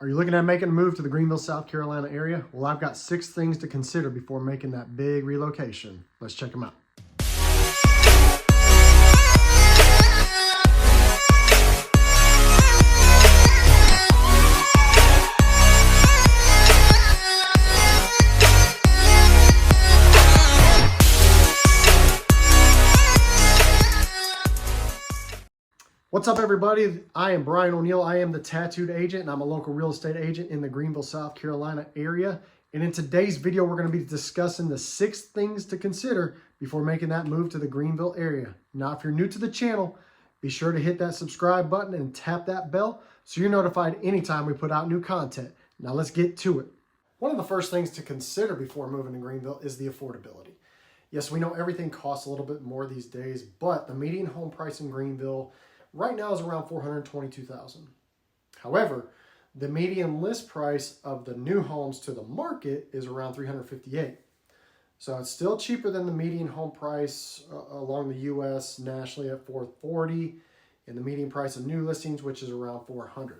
Are you looking at making a move to the Greenville, South Carolina area? Well, I've got 6 things to consider before making that big relocation. Let's check them out. What's up, everybody? I am Brian O'Neill. I am the tattooed agent, and I'm a local real estate agent in the Greenville, South Carolina area. And in today's video, we're going to be discussing the 6 things to consider before making that move to the Greenville area. Now, if you're new to the channel, be sure to hit that subscribe button and tap that bell so you're notified anytime we put out new content. Now, let's get to it. One of the first things to consider before moving to Greenville is the affordability. Yes, we know everything costs a little bit more these days, but the median home price in Greenville right now is around $422,000. However, the median list price of the new homes to the market is around $358,000. So it's still cheaper than the median home price along the U.S. nationally at $440,000, and the median price of new listings, which is around $400,000.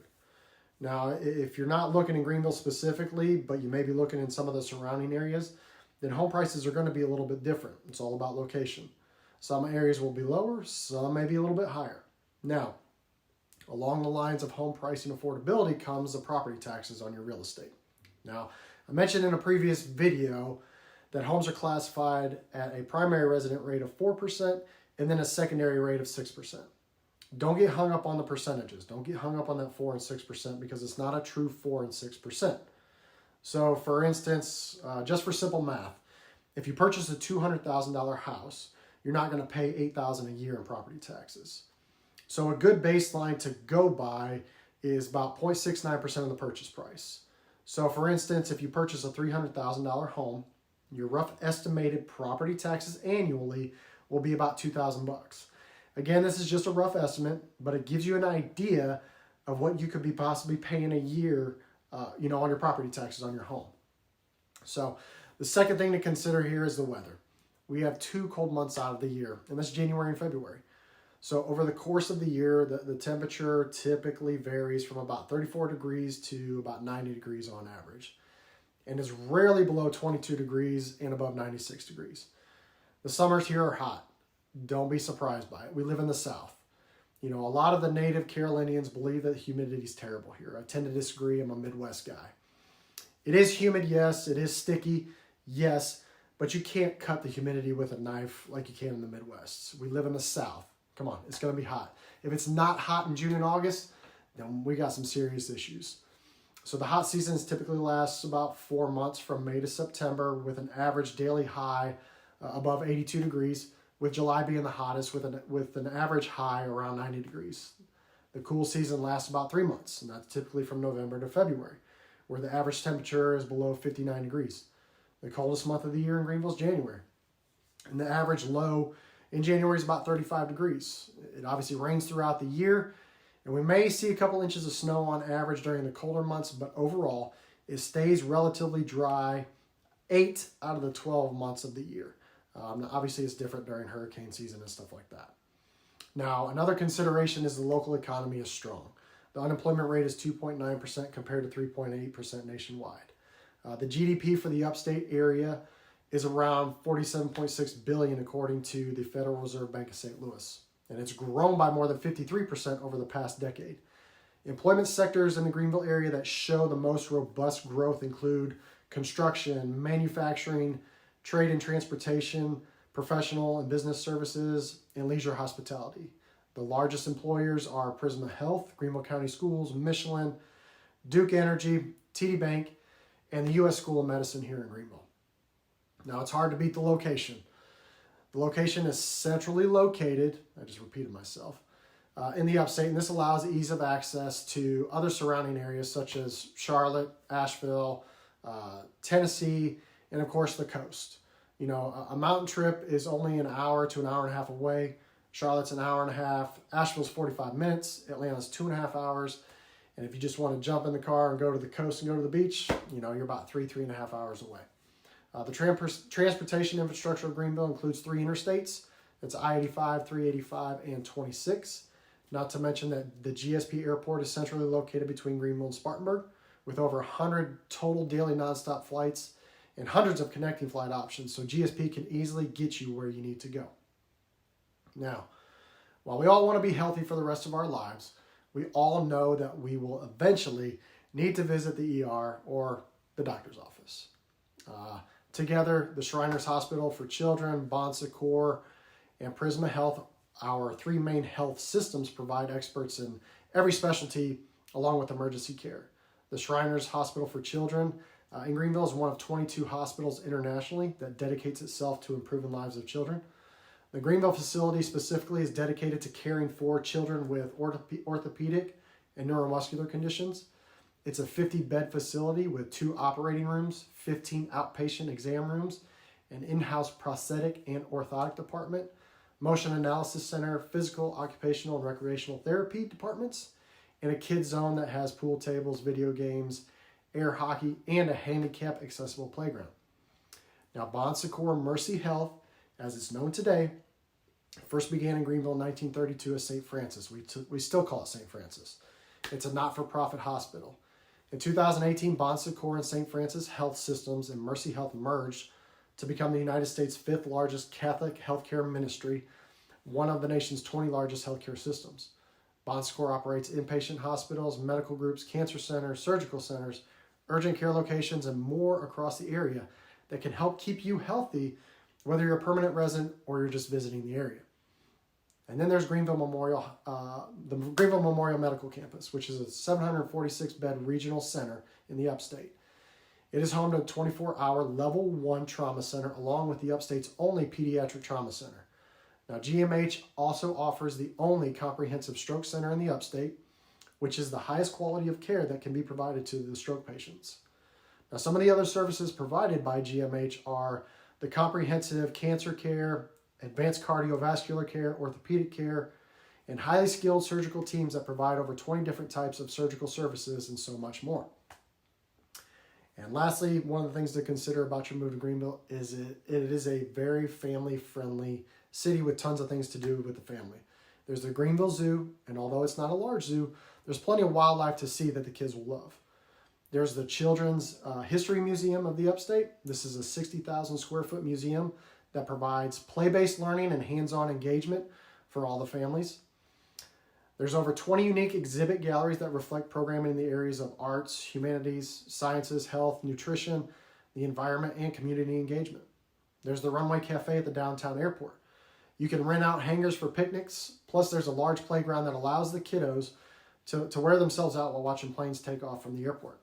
Now, if you're not looking in Greenville specifically, but you may be looking in some of the surrounding areas, then home prices are going to be a little bit different. It's all about location. Some areas will be lower, some may be a little bit higher. Now, along the lines of home pricing affordability comes the property taxes on your real estate. Now, I mentioned in a previous video that homes are classified at a primary resident rate of 4% and then a secondary rate of 6%. Don't get hung up on the percentages. Don't get hung up on that 4 and 6% because it's not a true 4 and 6%. So, for instance, just for simple math, if you purchase a $200,000 house, you're not going to pay $8,000 a year in property taxes. So a good baseline to go by is about 0.69% of the purchase price. So for instance, if you purchase a $300,000 home, your rough estimated property taxes annually will be about $2,000. Again, this is just a rough estimate, but it gives you an idea of what you could be possibly paying a year, on your property taxes on your home. So the second thing to consider here is the weather. We have 2 cold months out of the year, and that's January and February. So over the course of the year, the temperature typically varies from about 34 degrees to about 90 degrees on average, and is rarely below 22 degrees and above 96 degrees. The summers here are hot. Don't be surprised by it. We live in the South. A lot of the native Carolinians believe that humidity is terrible here. I tend to disagree. I'm a Midwest guy. It is humid, yes. It is sticky, yes, but you can't cut the humidity with a knife like you can in the Midwest. We live in the South. Come on, it's going to be hot. If it's not hot in June and August, then we got some serious issues. So the hot seasons typically lasts about 4 months from May to September with an average daily high above 82 degrees, with July being the hottest with an average high around 90 degrees. The cool season lasts about 3 months, and that's typically from November to February, where the average temperature is below 59 degrees. The coldest month of the year in Greenville is January, and the average low in January is about 35 degrees. It obviously rains throughout the year, and we may see a couple inches of snow on average during the colder months, but overall, it stays relatively dry 8 out of the 12 months of the year. Obviously, it's different during hurricane season and stuff like that. Now, another consideration is the local economy is strong. The unemployment rate is 2.9% compared to 3.8% nationwide. The GDP for the upstate area is around $47.6 billion according to the Federal Reserve Bank of St. Louis, and it's grown by more than 53% over the past decade. Employment sectors in the Greenville area that show the most robust growth include construction, manufacturing, trade and transportation, professional and business services, and leisure hospitality. The largest employers are Prisma Health, Greenville County Schools, Michelin, Duke Energy, TD Bank, and the U.S. School of Medicine here in Greenville. Now, it's hard to beat the location. The location is centrally located, I just repeated myself, in the upstate, and this allows ease of access to other surrounding areas such as Charlotte, Asheville, Tennessee, and of course the coast. A mountain trip is only an hour to an hour and a half away. Charlotte's an hour and a half. Asheville's 45 minutes. Atlanta's 2.5 hours. And if you just want to jump in the car and go to the coast and go to the beach, you're about 3.5 hours away. The transportation infrastructure of Greenville includes 3 interstates. It's I-85, 385, and 26. Not to mention that the GSP airport is centrally located between Greenville and Spartanburg. with over 100 total daily nonstop flights and hundreds of connecting flight options, so GSP can easily get you where you need to go. Now, while we all want to be healthy for the rest of our lives, we all know that we will eventually need to visit the ER or the doctor's office. Together, the Shriners Hospital for Children, Bon Secours, and Prisma Health, our three main health systems, provide experts in every specialty along with emergency care. The Shriners Hospital for Children in Greenville is one of 22 hospitals internationally that dedicates itself to improving lives of children. The Greenville facility specifically is dedicated to caring for children with orthopedic and neuromuscular conditions. It's a 50-bed facility with 2 operating rooms, 15 outpatient exam rooms, an in-house prosthetic and orthotic department, motion analysis center, physical, occupational, and recreational therapy departments, and a kids zone that has pool tables, video games, air hockey, and a handicap accessible playground. Now, Bon Secours Mercy Health, as it's known today, first began in Greenville in 1932 as St. Francis. We still call it St. Francis. It's a not-for-profit hospital. In 2018, Bon Secours and St. Francis Health Systems and Mercy Health merged to become the United States' 5th largest Catholic healthcare ministry, one of the nation's 20 largest healthcare systems. Bon Secours operates inpatient hospitals, medical groups, cancer centers, surgical centers, urgent care locations, and more across the area that can help keep you healthy, whether you're a permanent resident or you're just visiting the area. And then there's Greenville Memorial, the Greenville Memorial Medical Campus, which is a 746-bed regional center in the Upstate. It is home to a 24-hour Level 1 trauma center, along with the Upstate's only pediatric trauma center. Now, GMH also offers the only comprehensive stroke center in the Upstate, which is the highest quality of care that can be provided to the stroke patients. Now, some of the other services provided by GMH are the comprehensive cancer care, advanced cardiovascular care, orthopedic care, and highly skilled surgical teams that provide over 20 different types of surgical services and so much more. And lastly, one of the things to consider about your move to Greenville is it is a very family-friendly city with tons of things to do with the family. There's the Greenville Zoo, and although it's not a large zoo, there's plenty of wildlife to see that the kids will love. There's the Children's History Museum of the Upstate. This is a 60,000 square foot museum that provides play-based learning and hands-on engagement for all the families. There's over 20 unique exhibit galleries that reflect programming in the areas of arts, humanities, sciences, health, nutrition, the environment, and community engagement. There's the Runway Cafe at the downtown airport. You can rent out hangars for picnics, plus there's a large playground that allows the kiddos to wear themselves out while watching planes take off from the airport.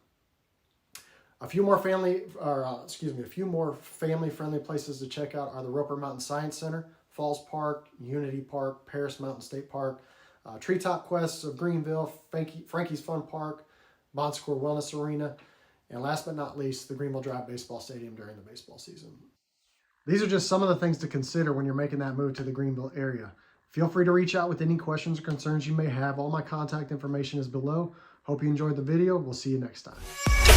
A few more family-friendly places to check out are the Roper Mountain Science Center, Falls Park, Unity Park, Paris Mountain State Park, Treetop Quests of Greenville, Frankie's Fun Park, Bon Secours Wellness Arena, and last but not least, the Greenville Drive Baseball Stadium during the baseball season. These are just some of the things to consider when you're making that move to the Greenville area. Feel free to reach out with any questions or concerns you may have. All my contact information is below. Hope you enjoyed the video. We'll see you next time.